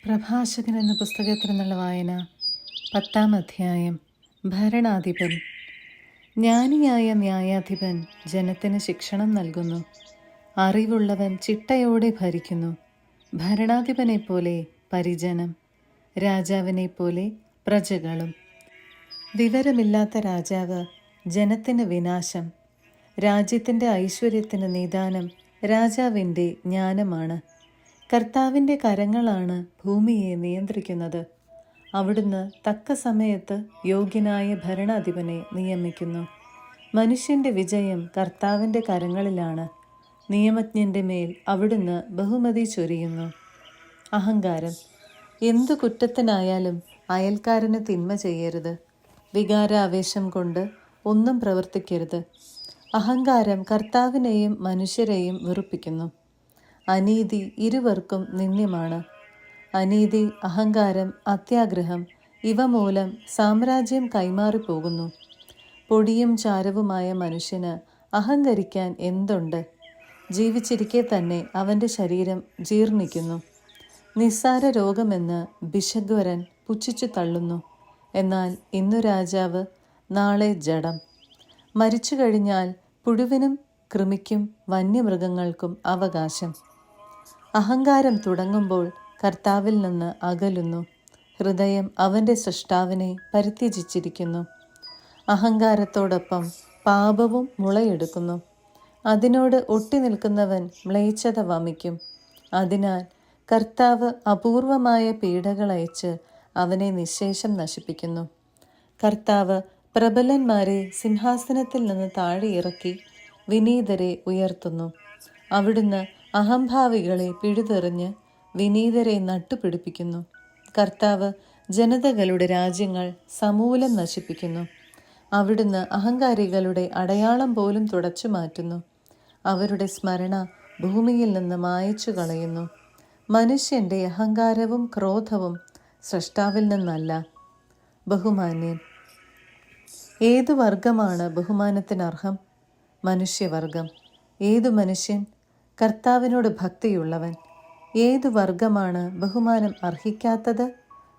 പ്രഭാഷകൻ എന്ന പുസ്തകത്തിൽ നിന്നുള്ള വായന 10-ാം അധ്യായം. ഭരണാധിപൻ. ജ്ഞാനിയായ ന്യായാധിപൻ ജനത്തിന് ശിക്ഷണം നൽകുന്നു. അറിവുള്ളവൻ ചിട്ടയോടെ ഭരിക്കുന്നു. ഭരണാധിപനെപ്പോലെ പരിജനം, രാജാവിനെപ്പോലെ പ്രജകളും. വിവരമില്ലാത്ത രാജാവ് ജനത്തിന് വിനാശം. രാജ്യത്തിൻ്റെ ഐശ്വര്യത്തിന് നിദാനം രാജാവിൻ്റെ ജ്ഞാനമാണ്. കർത്താവിൻ്റെ കരങ്ങളാണ് ഭൂമിയെ നിയന്ത്രിക്കുന്നത്. അവിടുന്ന് തക്ക സമയത്ത് യോഗ്യനായ ഭരണാധിപനെ നിയമിക്കുന്നു. മനുഷ്യൻ്റെ വിജയം കർത്താവിൻ്റെ കരങ്ങളിലാണ്. നിയമജ്ഞൻ്റെ മേൽ അവിടുന്ന് ബഹുമതി ചൊരിയുന്നു. അഹങ്കാരം. എന്തു കുറ്റത്തിനായാലും അയൽക്കാരന് തിന്മ ചെയ്യരുത്. വികാരാവേശം കൊണ്ട് ഒന്നും പ്രവർത്തിക്കരുത്. അഹങ്കാരം കർത്താവിനെയും മനുഷ്യരെയും വെറുപ്പിക്കുന്നു. അനീതി ഇരുവർക്കും നിന്ദ്യമാണ്. അനീതി, അഹങ്കാരം, അത്യാഗ്രഹം ഇവ മൂലം സാമ്രാജ്യം കൈമാറിപ്പോകുന്നു. പൊടിയും ചാരവുമായ മനുഷ്യന് അഹങ്കരിക്കാൻ എന്തുണ്ട്? ജീവിച്ചിരിക്കെ തന്നെ അവൻ്റെ ശരീരം ജീർണിക്കുന്നു. നിസ്സാര രോഗമെന്ന് ഭിഷഗ്വരൻ പുച്ഛിച്ചു തള്ളുന്നു. എന്നാൽ ഇന്നു രാജാവ്, നാളെ ജഡം. മരിച്ചു കഴിഞ്ഞാൽ പുഴുവിനും കൃമിക്കും വന്യമൃഗങ്ങൾക്കും അവകാശം. അഹങ്കാരം തുടങ്ങുമ്പോൾ കർത്താവിൽ നിന്ന് അകലുന്നു. ഹൃദയം അവൻ്റെ സൃഷ്ടാവിനെ പരിത്യജിച്ചിരിക്കുന്നു. അഹങ്കാരത്തോടൊപ്പം പാപവും മുളയെടുക്കുന്നു. അതിനോട് ഒട്ടി നിൽക്കുന്നവൻ മ്ലേച്ഛത വമിക്കും. അതിനാൽ കർത്താവ് അപൂർവമായ പീഡകളയച്ച് അവനെ നിശ്ശേഷം നശിപ്പിക്കുന്നു. കർത്താവ് പ്രബലന്മാരെ സിംഹാസനത്തിൽ നിന്ന് താഴെ ഇറക്കി വിനീതരെ ഉയർത്തുന്നു. അവിടുന്ന് അഹംഭാവികളെ പിഴുതെറിഞ്ഞ് വിനീതരെ നട്ടുപിടിപ്പിക്കുന്നു. കർത്താവ് ജനതകളുടെ രാജ്യങ്ങൾ സമൂലം നശിപ്പിക്കുന്നു. അവിടുന്ന് അഹങ്കാരികളുടെ അടയാളം പോലും തുടച്ചു മാറ്റുന്നു. അവരുടെ സ്മരണ ഭൂമിയിൽ നിന്ന് മായച്ചു കളയുന്നു. മനുഷ്യൻ്റെ അഹങ്കാരവും ക്രോധവും സ്രഷ്ടാവിൽ നിന്നല്ല. ബഹുമാന്യൻ. ഏതു വർഗമാണ് ബഹുമാനത്തിനർഹം? മനുഷ്യവർഗം. ഏതു മനുഷ്യൻ? കർത്താവിനോട് ഭക്തിയുള്ളവൻ. ഏതു വർഗമാണ് ബഹുമാനം അർഹിക്കാത്തത്?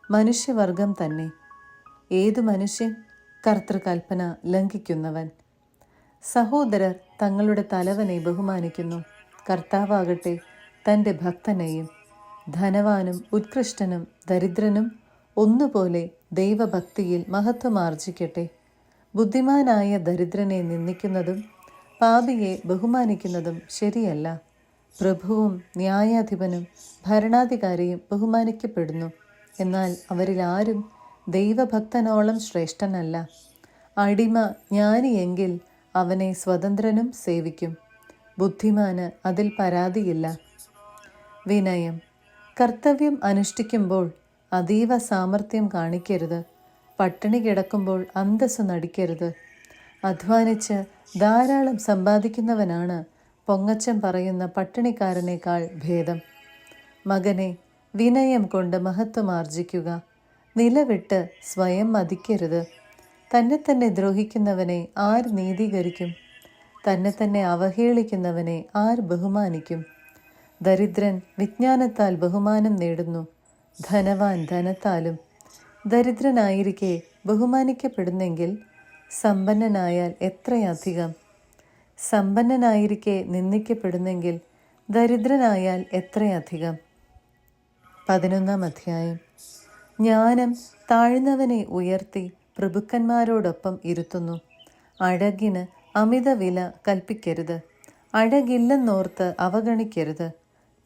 മനുഷ്യവർഗം തന്നെ. ഏതു മനുഷ്യൻ? കർത്തൃകൽപ്പന ലംഘിക്കുന്നവൻ. സഹോദരർ തങ്ങളുടെ തലവനെ ബഹുമാനിക്കുന്നു. കർത്താവാകട്ടെ തൻ്റെ ഭക്തനെയും. ധനവാനും ഉത്കൃഷ്ടനും ദരിദ്രനും ഒന്നുപോലെ ദൈവഭക്തിയിൽ മഹത്വമാർജിക്കട്ടെ. ബുദ്ധിമാനായ ദരിദ്രനെ നിന്ദിക്കുന്നതും പാപിയെ ബഹുമാനിക്കുന്നതും ശരിയല്ല. പ്രഭുവും ന്യായാധിപനും ഭരണാധികാരിയും ബഹുമാനിക്കപ്പെടുന്നു. എന്നാൽ അവരിൽ ആരും ദൈവഭക്തനോളം ശ്രേഷ്ഠനല്ല. അടിമ ജ്ഞാനിയെങ്കിൽ അവനെ സ്വതന്ത്രനും സേവിക്കും. ബുദ്ധിമാന് അതിൽ പരാതിയില്ല. വിനയം. കർത്തവ്യം അനുഷ്ഠിക്കുമ്പോൾ അതീവ സാമർത്ഥ്യം കാണിക്കരുത്. പട്ടിണി കിടക്കുമ്പോൾ അന്തസ്സ് നടിക്കരുത്. അധ്വാനിച്ച് ധാരാളം സമ്പാദിക്കുന്നവനാണ് പൊങ്ങച്ചം പറയുന്ന പട്ടിണിക്കാരനേക്കാൾ ഭേദം. മകനെ, വിനയം കൊണ്ട് മഹത്വമാർജിക്കുക. നിലവിട്ട് സ്വയം മതിക്കരുത്. തന്നെ തന്നെ ദ്രോഹിക്കുന്നവനെ ആർ നീതീകരിക്കും? തന്നെ തന്നെ അവഹേളിക്കുന്നവനെ ആർ ബഹുമാനിക്കും? ദരിദ്രൻ വിജ്ഞാനത്താൽ ബഹുമാനം നേടുന്നു, ധനവാൻ ധനത്താലും. ദരിദ്രനായിരിക്കെ ബഹുമാനിക്കപ്പെടുന്നെങ്കിൽ സമ്പന്നനായാൽ എത്രയധികം. സമ്പന്നനായിരിക്കെ നിന്ദിക്കപ്പെടുന്നെങ്കിൽ ദരിദ്രനായാൽ എത്രയധികം. 11-ാം അധ്യായം. ജ്ഞാനം താഴ്ന്നവനെ ഉയർത്തി പ്രഭുക്കന്മാരോടൊപ്പം ഇരുത്തുന്നു. അഴകിന് അമിത വില കൽപ്പിക്കരുത്. അഴകില്ലെന്നോർത്ത് അവഗണിക്കരുത്.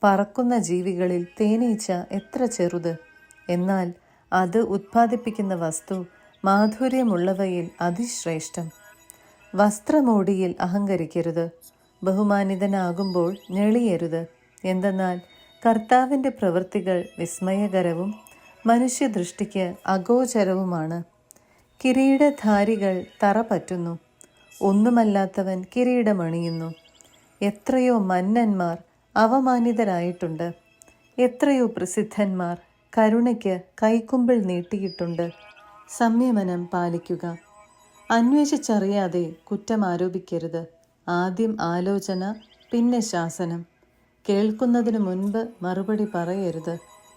പറക്കുന്ന ജീവികളിൽ തേനീച്ച എത്ര ചെറുത്. എന്നാൽ അത് ഉത്പാദിപ്പിക്കുന്ന വസ്തു മാധുര്യമുള്ളവയിൽ അതിശ്രേഷ്ഠം. വസ്ത്രമോടിയിൽ അഹങ്കരിക്കരുത്. ബഹുമാനിതനാകുമ്പോൾ ഞെളിയരുത്. എന്തെന്നാൽ കർത്താവിൻ്റെ പ്രവൃത്തികൾ വിസ്മയകരവും മനുഷ്യദൃഷ്ടിക്ക് അഗോചരവുമാണ്. കിരീടധാരികൾ തറ പറ്റുന്നു. ഒന്നുമല്ലാത്തവൻ കിരീടമണിയുന്നു. എത്രയോ മന്നന്മാർ അവമാനിതരായിട്ടുണ്ട്. എത്രയോ പ്രസിദ്ധന്മാർ കരുണയ്ക്ക് കൈക്കുമ്പിൾ നീട്ടിയിട്ടുണ്ട്. സംയമനം പാലിക്കുക. അന്വേഷിച്ചറിയാതെ കുറ്റം ആരോപിക്കരുത്. ആദ്യം ആലോചന, പിന്നെ ശാസനം. കേൾക്കുന്നതിനു മുൻപ് മറുപടി പറയരുത്.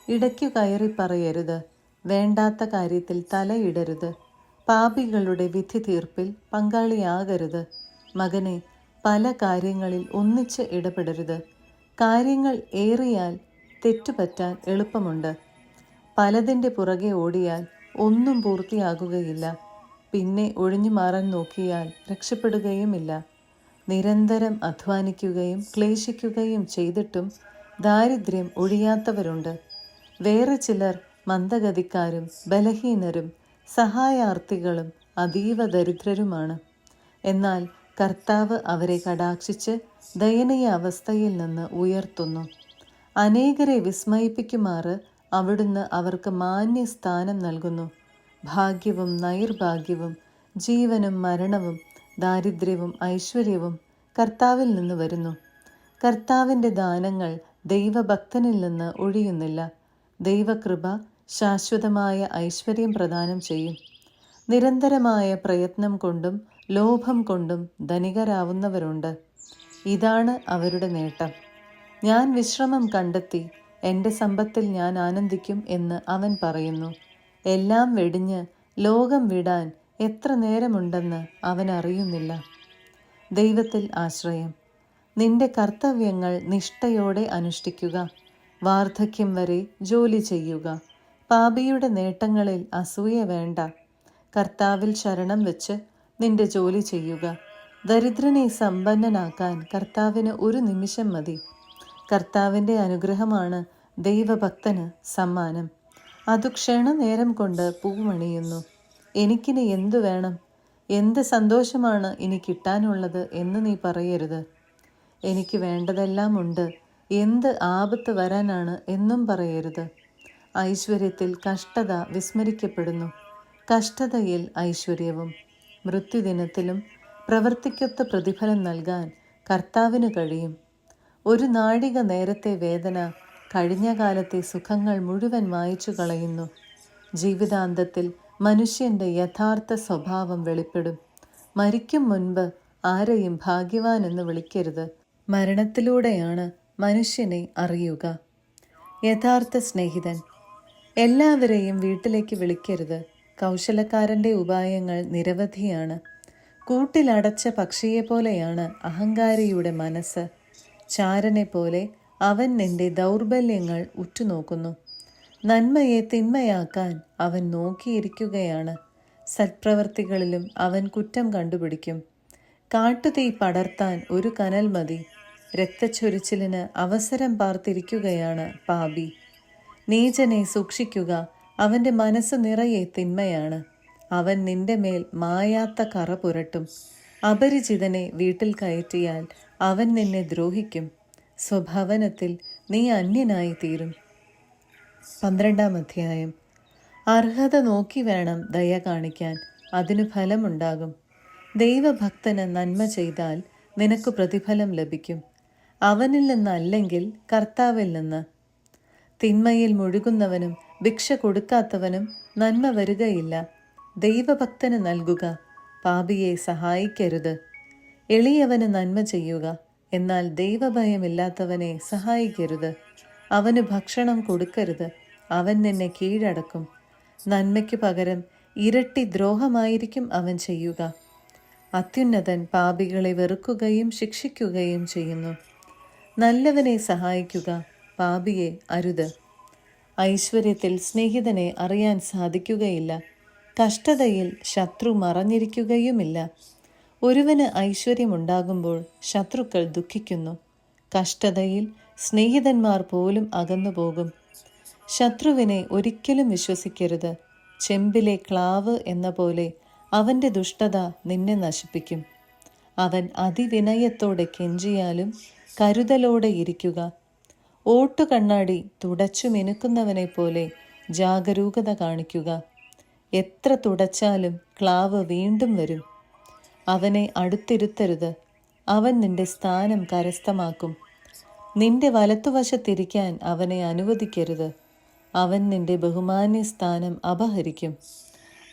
ഇടയ്ക്കു കയറി പറയരുത്. വേണ്ടാത്ത കാര്യത്തിൽ തലയിടരുത്. പാപികളുടെ വിധി തീർപ്പിൽ പങ്കാളിയാകരുത്. മകനെ, പല കാര്യങ്ങളിൽ ഒന്നിച്ച് ഇടപെടരുത്. കാര്യങ്ങൾ ഏറിയാൽ തെറ്റുപറ്റാൻ എളുപ്പമുണ്ട്. പലതിൻ്റെ പുറകെ ഓടിയാൽ ഒന്നും പൂർത്തിയാകുകയില്ല. പിന്നെ ഒഴിഞ്ഞു മാറാൻ നോക്കിയാൽ രക്ഷപ്പെടുകയുമില്ല. നിരന്തരം അധ്വാനിക്കുകയും ക്ലേശിക്കുകയും ചെയ്തിട്ടും ദാരിദ്ര്യം ഒഴിയാത്തവരുണ്ട്. വേറെ ചിലർ മന്ദഗതിക്കാരും ബലഹീനരും സഹായാർത്ഥികളും അതീവ ദരിദ്രരുമാണ്. എന്നാൽ കർത്താവ് അവരെ കടാക്ഷിച്ച് ദയനീയ അവസ്ഥയിൽ നിന്ന് ഉയർത്തുന്നു. അനേകരെ വിസ്മയിപ്പിക്കുമാറ് അവിടുന്ന് അവർക്ക് മാന്യസ്ഥാനം നൽകുന്നു. ഭാഗ്യവും നൈർഭാഗ്യവും ജീവനും മരണവും ദാരിദ്ര്യവും ഐശ്വര്യവും കർത്താവിൽ നിന്ന് വരുന്നു. കർത്താവിൻ്റെ ദാനങ്ങൾ ദൈവഭക്തനിൽ നിന്ന് ഒഴിയുന്നില്ല. ദൈവകൃപ ശാശ്വതമായ ഐശ്വര്യം പ്രദാനം ചെയ്യും. നിരന്തരമായ പ്രയത്നം കൊണ്ടും ലോഭം കൊണ്ടും ധനികരാവുന്നവരുണ്ട്. ഇതാണ് അവരുടെ നേട്ടം. ഞാൻ വിശ്രമം കണ്ടെത്തി, എൻ്റെ സമ്പത്തിൽ ഞാൻ ആനന്ദിക്കും എന്ന് അവൻ പറയുന്നു. എല്ലാം വെടിഞ്ഞ് ലോകം വിടാൻ എത്ര നേരമുണ്ടെന്ന് അവൻ അറിയുന്നില്ല. ദൈവത്തിൽ ആശ്രയം. നിന്റെ കർത്തവ്യങ്ങൾ നിഷ്ഠയോടെ അനുഷ്ഠിക്കുക. വാർദ്ധക്യം വരെ ജോലി ചെയ്യുക. പാപിയുടെ നേട്ടങ്ങളിൽ അസൂയ വേണ്ട. കർത്താവിൽ ശരണം വെച്ച് നിന്റെ ജോലി ചെയ്യുക. ദരിദ്രനെ സമ്പന്നനാക്കാൻ കർത്താവിന് ഒരു നിമിഷം മതി. കർത്താവിൻ്റെ അനുഗ്രഹമാണ് ദൈവഭക്തന് സമ്മാനം. അതു ക്ഷണനേരം കൊണ്ട് പൂമണിയുന്നു. എനിക്കിനി എന്തു വേണം, എന്ത് സന്തോഷമാണ് ഇനി കിട്ടാനുള്ളത് എന്ന് നീ പറയരുത്. എനിക്ക് വേണ്ടതെല്ലാം ഉണ്ട്, എന്ത് ആപത്ത് വരാനാണ് എന്നും പറയരുത്. ഐശ്വര്യത്തിൽ കഷ്ടത വിസ്മരിക്കപ്പെടുന്നു, കഷ്ടതയിൽ ഐശ്വര്യവും. മൃത്യുദിനത്തിലും പ്രവൃത്തിക്കൊത്ത പ്രതിഫലം നൽകാൻ കർത്താവിന് കഴിയും. ഒരു നാഴിക നേരത്തെ വേദന കഴിഞ്ഞ കാലത്തെ സുഖങ്ങൾ മുഴുവൻ മായ്ച്ചു കളയുന്നു. ജീവിതാന്തത്തിൽ മനുഷ്യൻ്റെ യഥാർത്ഥ സ്വഭാവം വെളിപ്പെടും. മരിക്കും മുൻപ് ആരെയും ഭാഗ്യവാൻ എന്ന് വിളിക്കരുത്. മരണത്തിലൂടെയാണ് മനുഷ്യനെ അറിയുക. യഥാർത്ഥ സ്നേഹിതൻ. എല്ലാവരെയും വീട്ടിലേക്ക് വിളിക്കരുത്. കൗശലക്കാരൻ്റെ ഉപായങ്ങൾ നിരവധിയാണ്. കൂട്ടിലടച്ച പക്ഷിയെപ്പോലെയാണ് അഹങ്കാരിയുടെ മനസ്സ്. ചാരനെ പോലെ അവൻ നിന്റെ ദൗർബല്യങ്ങൾ ഉറ്റുനോക്കുന്നു. നന്മയെ തിന്മയാക്കാൻ അവൻ നോക്കിയിരിക്കുകയാണ്. സത്പ്രവർത്തികളിലും അവൻ കുറ്റം കണ്ടുപിടിക്കും. കാട്ടുതീ പടർത്താൻ ഒരു കനൽ മതി. രക്തച്ചൊരിച്ചിലിന് അവസരം പാർത്തിരിക്കുകയാണ് പാപി. നീചനെ സൂക്ഷിക്കുക. അവൻ്റെ മനസ്സ് നിറയെ തിന്മയാണ്. അവൻ നിന്റെ മേൽ മായാത്ത കറ പുരട്ടും. അപരിചിതനെ വീട്ടിൽ കയറ്റിയാൽ അവൻ നിന്നെ ദ്രോഹിക്കും. സ്വഭവനത്തിൽ നീ അന്യനായി തീരും. 12-ാം അധ്യായം. അർഹത നോക്കി വേണം ദയ കാണിക്കാൻ, അതിനു ഫലമുണ്ടാകും. ദൈവഭക്തന് നന്മ ചെയ്താൽ നിനക്ക് പ്രതിഫലം ലഭിക്കും. അവനിൽ നിന്നല്ലെങ്കിൽ കർത്താവിൽ നിന്ന്. തിന്മയിൽ മുഴുകുന്നവനും ഭിക്ഷ കൊടുക്കാത്തവനും നന്മ വരുകയില്ല. ദൈവഭക്തന് നൽകുക, പാപിയെ സഹായിക്കരുത്. എളിയവന് നന്മ ചെയ്യുക, എന്നാൽ ദൈവഭയമില്ലാത്തവനെ സഹായിക്കരുത്. അവന് ഭക്ഷണം കൊടുക്കരുത്, അവൻ നിന്നെ കീഴടക്കും. നന്മയ്ക്കു പകരം ഇരട്ടി ദ്രോഹമായിരിക്കും അവൻ ചെയ്യുക. അത്യുന്നതൻ പാപികളെ വെറുക്കുകയും ശിക്ഷിക്കുകയും ചെയ്യുന്നു. നല്ലവനെ സഹായിക്കുക, പാപിയെ അരുത്. ഐശ്വര്യത്തിൽ സ്നേഹിതനെ അറിയാൻ സാധിക്കുകയില്ല. കഷ്ടതയിൽ ശത്രു മറഞ്ഞിരിക്കുകയുമില്ല. ഒരുവന് ഐശ്വര്യമുണ്ടാകുമ്പോൾ ശത്രുക്കൾ ദുഃഖിക്കുന്നു. കഷ്ടതയിൽ സ്നേഹിതന്മാർ പോലും അകന്നുപോകും. ശത്രുവിനെ ഒരിക്കലും വിശ്വസിക്കരുത്. ചെമ്പിലെ ക്ലാവ് എന്ന പോലെ അവൻ്റെ ദുഷ്ടത നിന്നെ നശിപ്പിക്കും. അവൻ അതിവിനയത്തോടെ കെഞ്ചിയാലും കരുതലോടെ ഇരിക്കുക. ഓട്ടുകണ്ണാടി തുടച്ചു മിനുക്കുന്നവനെ പോലെ ജാഗരൂകത കാണിക്കുക. എത്ര തുടച്ചാലും ക്ലാവ് വീണ്ടും വരും. അവനെ അടുത്തിരുത്തരുത്, അവൻ നിന്റെ സ്ഥാനം കരസ്ഥമാക്കും. നിന്റെ വലത്തുവശത്തിരിക്കാൻ അവനെ അനുവദിക്കരുത്, അവൻ നിന്റെ ബഹുമാന്യ സ്ഥാനം അപഹരിക്കും.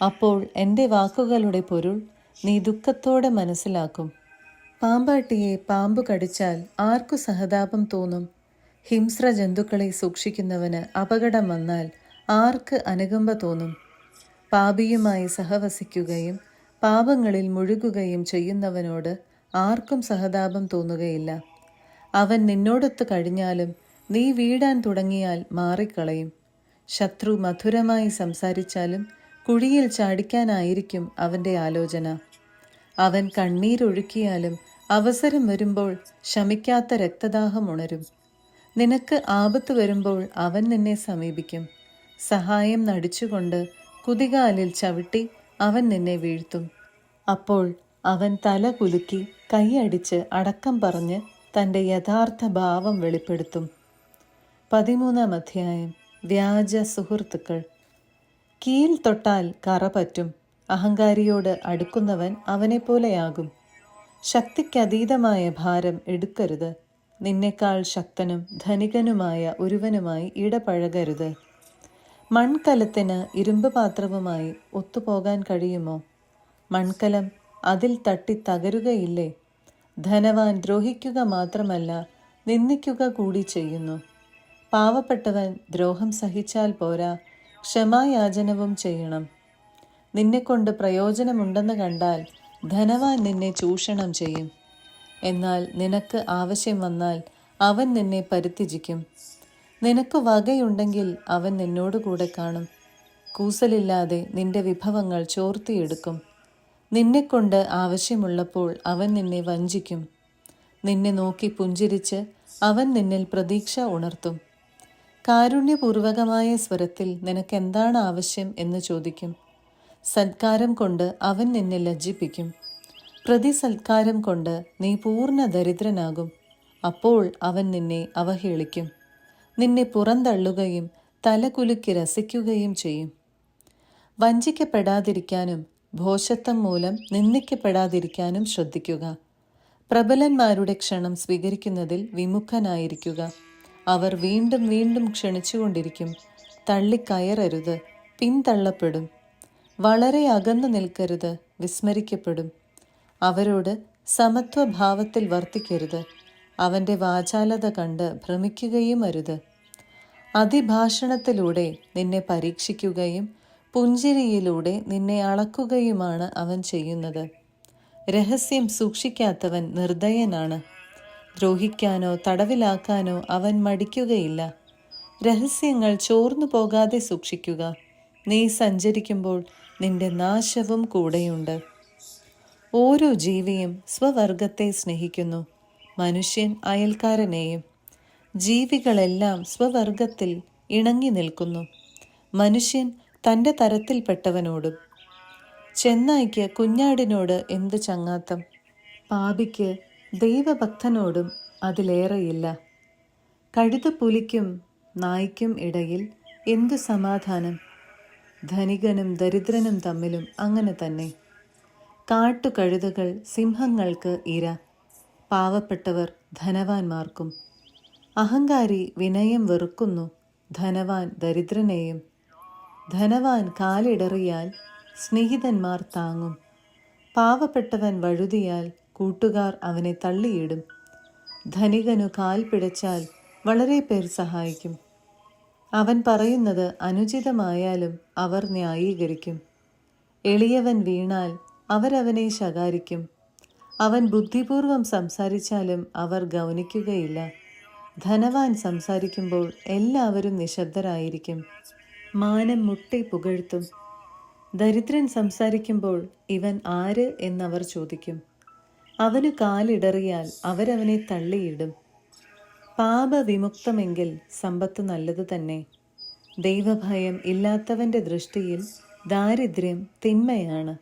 അപ്പോൾ എൻ്റെ വാക്കുകളുടെ പൊരുൾ നീ ദുഃഖത്തോടെ മനസ്സിലാക്കും. പാമ്പാട്ടിയെ പാമ്പ് കടിച്ചാൽ ആർക്കു സഹതാപം തോന്നും? ഹിംസ്ര ജന്തുക്കളെ സൂക്ഷിക്കുന്നവന് അപകടം വന്നാൽ ആർക്ക് അനുകമ്പ തോന്നും? പാപിയുമായി സഹവസിക്കുകയും പാപങ്ങളിൽ മുഴുകുകയും ചെയ്യുന്നവനോട് ആർക്കും സഹതാപം തോന്നുകയില്ല. അവൻ നിന്നോടൊത്ത് കഴിഞ്ഞാലും നീ വീഴാൻ തുടങ്ങിയാൽ മാറിക്കളയും. ശത്രു മധുരമായി സംസാരിച്ചാലും കുഴിയിൽ ചാടിക്കാനായിരിക്കും അവൻ്റെ ആലോചന. അവൻ കണ്ണീരൊഴുക്കിയാലും അവസരം വരുമ്പോൾ ശമിക്കാത്ത രക്തദാഹം ഉണരും. നിനക്ക് ആപത്ത് വരുമ്പോൾ അവൻ നിന്നെ സമീപിക്കും. സഹായം നടിച്ചുകൊണ്ട് കുതികാലിൽ ചവിട്ടി അവൻ നിന്നെ വീഴ്ത്തും. അപ്പോൾ അവൻ തല കുലുക്കി കൈയടിച്ച് അടക്കം പറഞ്ഞ് തൻ്റെ യഥാർത്ഥ ഭാവം വെളിപ്പെടുത്തും. 13-ാം അധ്യായം. വ്യാജ സുഹൃത്തുക്കൾ. കീൽ തൊട്ടാൽ കറ പറ്റും. അഹങ്കാരിയോട് അടുക്കുന്നവൻ അവനെപ്പോലെയാകും. ശക്തിക്കതീതമായ ഭാരം എടുക്കരുത്. നിന്നേക്കാൾ ശക്തനും ധനികനുമായ ഒരുവനുമായി ഇടപഴകരുത്. മൺകലത്തിന് ഇരുമ്പ് പാത്രവുമായി ഒത്തുപോകാൻ കഴിയുമോ? മൺകലം അതിൽ തട്ടി തകരുകയില്ലേ? ധനവാൻ ദ്രോഹിക്കുക മാത്രമല്ല, നിന്ദിക്കുക കൂടി ചെയ്യുന്നു. പാവപ്പെട്ടവൻ ദ്രോഹം സഹിച്ചാൽ പോരാ, ക്ഷമായാചനവും ചെയ്യണം. നിന്നെക്കൊണ്ട് പ്രയോജനമുണ്ടെന്ന് കണ്ടാൽ ധനവാൻ നിന്നെ ചൂഷണം ചെയ്യും. എന്നാൽ നിനക്ക് ആവശ്യം വന്നാൽ അവൻ നിന്നെ പരിത്യജിക്കും. നിനക്ക് വകയുണ്ടെങ്കിൽ അവൻ നിന്നോടുകൂടെ കാണും. കൂസലില്ലാതെ നിന്റെ വിഭവങ്ങൾ ചോർത്തിയെടുക്കും. നിന്നെക്കൊണ്ട് ആവശ്യമുള്ളപ്പോൾ അവൻ നിന്നെ വഞ്ചിക്കും. നിന്നെ നോക്കി പുഞ്ചിരിച്ച് അവൻ നിന്നിൽ പ്രതീക്ഷ ഉണർത്തും. കാരുണ്യപൂർവകമായ സ്വരത്തിൽ നിനക്കെന്താണ് ആവശ്യം എന്ന് ചോദിക്കും. സത്കാരം കൊണ്ട് അവൻ നിന്നെ ലജ്ജിപ്പിക്കും. പ്രതിസത്കാരം കൊണ്ട് നീ പൂർണ്ണ ദരിദ്രനാകും. അപ്പോൾ അവൻ നിന്നെ അവഹേളിക്കും. നിന്നെ പുറന്തള്ളുകയും തലകുലുക്കി രസിക്കുകയും ചെയ്യും. വഞ്ചിക്കപ്പെടാതിരിക്കാനും ഭോഷത്വം മൂലം നിന്ദിക്കപ്പെടാതിരിക്കാനും ശ്രദ്ധിക്കുക. പ്രബലന്മാരുടെ ക്ഷണം സ്വീകരിക്കുന്നതിൽ വിമുഖനായിരിക്കുക. അവർ വീണ്ടും വീണ്ടും ക്ഷണിച്ചുകൊണ്ടിരിക്കും. തള്ളിക്കയറരുത്, പിന്തള്ളപ്പെടും. വളരെ അകന്നു നിൽക്കരുത്, വിസ്മരിക്കപ്പെടും. അവരോട് സമത്വഭാവത്തിൽ വർത്തിക്കരുത്. അവൻ്റെ വാചാലത കണ്ട് ഭ്രമിക്കുകയും അരുത്. അതിഭാഷണത്തിലൂടെ നിന്നെ പരീക്ഷിക്കുകയും പുഞ്ചിരിയിലൂടെ നിന്നെ അളക്കുകയുമാണ് അവൻ ചെയ്യുന്നത്. രഹസ്യം സൂക്ഷിക്കാത്തവൻ നിർദയനാണ്. ദ്രോഹിക്കാനോ തടവിലാക്കാനോ അവൻ മടിക്കുകയില്ല. രഹസ്യങ്ങൾ ചോർന്നു പോകാതെ സൂക്ഷിക്കുക. നീ സഞ്ചരിക്കുമ്പോൾ നിന്റെ നാശവും കൂടെയുണ്ട്. ഓരോ ജീവിയും സ്വവർഗത്തെ സ്നേഹിക്കുന്നു, മനുഷ്യൻ അയൽക്കാരനെയും. ജീവികളെല്ലാം സ്വവർഗത്തിൽ ഇണങ്ങി നിൽക്കുന്നു, മനുഷ്യൻ തൻ്റെ തരത്തിൽപ്പെട്ടവനോടും. ചെന്നായ്ക്ക് കുഞ്ഞാടിനോട് എന്ത് ചങ്ങാത്തം? പാപിക്ക് ദൈവഭക്തനോടും അതിലേറെയില്ല. കഴുതപ്പുലിക്കും നായ്ക്കും ഇടയിൽ എന്തു സമാധാനം? ധനികനും ദരിദ്രനും തമ്മിലും അങ്ങനെ തന്നെ. കാട്ടുകഴുതകൾ സിംഹങ്ങൾക്ക് ഇര, പാവപ്പെട്ടവർ ധനവാന്മാർക്കും. അഹങ്കാരി വിനയം വെറുക്കുന്നു, ധനവാൻ ദരിദ്രനെയും. ധനവാൻ കാലിടറിയാൽ സ്നേഹിതന്മാർ താങ്ങും. പാവപ്പെട്ടവൻ വഴുതിയാൽ കൂട്ടുകാർ അവനെ തള്ളിയിടും. ധനികനു കാൽ പിഴച്ചാൽ വളരെ പേർ സഹായിക്കും. അവൻ പറയുന്നത് അനുചിതമായാലും അവർ ന്യായീകരിക്കും. എളിയവൻ വീണാൽ അവരവനെ ശകാരിക്കും. അവൻ ബുദ്ധിപൂർവം സംസാരിച്ചാലും അവർ ഗൗനിക്കുകയില്ല. ധനവാൻ സംസാരിക്കുമ്പോൾ എല്ലാവരും നിശബ്ദരായിരിക്കും. മാനം മുട്ടി പുകഴ്ത്തും. ദരിദ്രൻ സംസാരിക്കുമ്പോൾ ഇവൻ ആര് എന്നവർ ചോദിക്കും. അവനു കാലിടറിയാൽ അവരവനെ തള്ളിയിടും. പാപവിമുക്തമെങ്കിൽ സമ്പത്ത് നല്ലത് തന്നെ. ദൈവഭയം ഇല്ലാത്തവൻ്റെ ദൃഷ്ടിയിൽ ദാരിദ്ര്യം തിന്മയാണ്.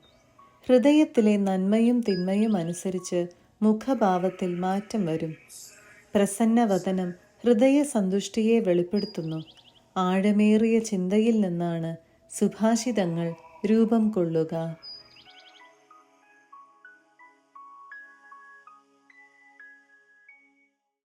ഹൃദയത്തിലെ നന്മയും തിന്മയും അനുസരിച്ച് മുഖഭാവത്തിൽ മാറ്റം വരും. പ്രസന്നവദനം ഹൃദയ സന്തുഷ്ടിയെ വെളിപ്പെടുത്തുന്നു. ആഴമേറിയ ചിന്തയിൽ നിന്നാണ് സുഭാഷിതങ്ങൾ രൂപം കൊള്ളുക.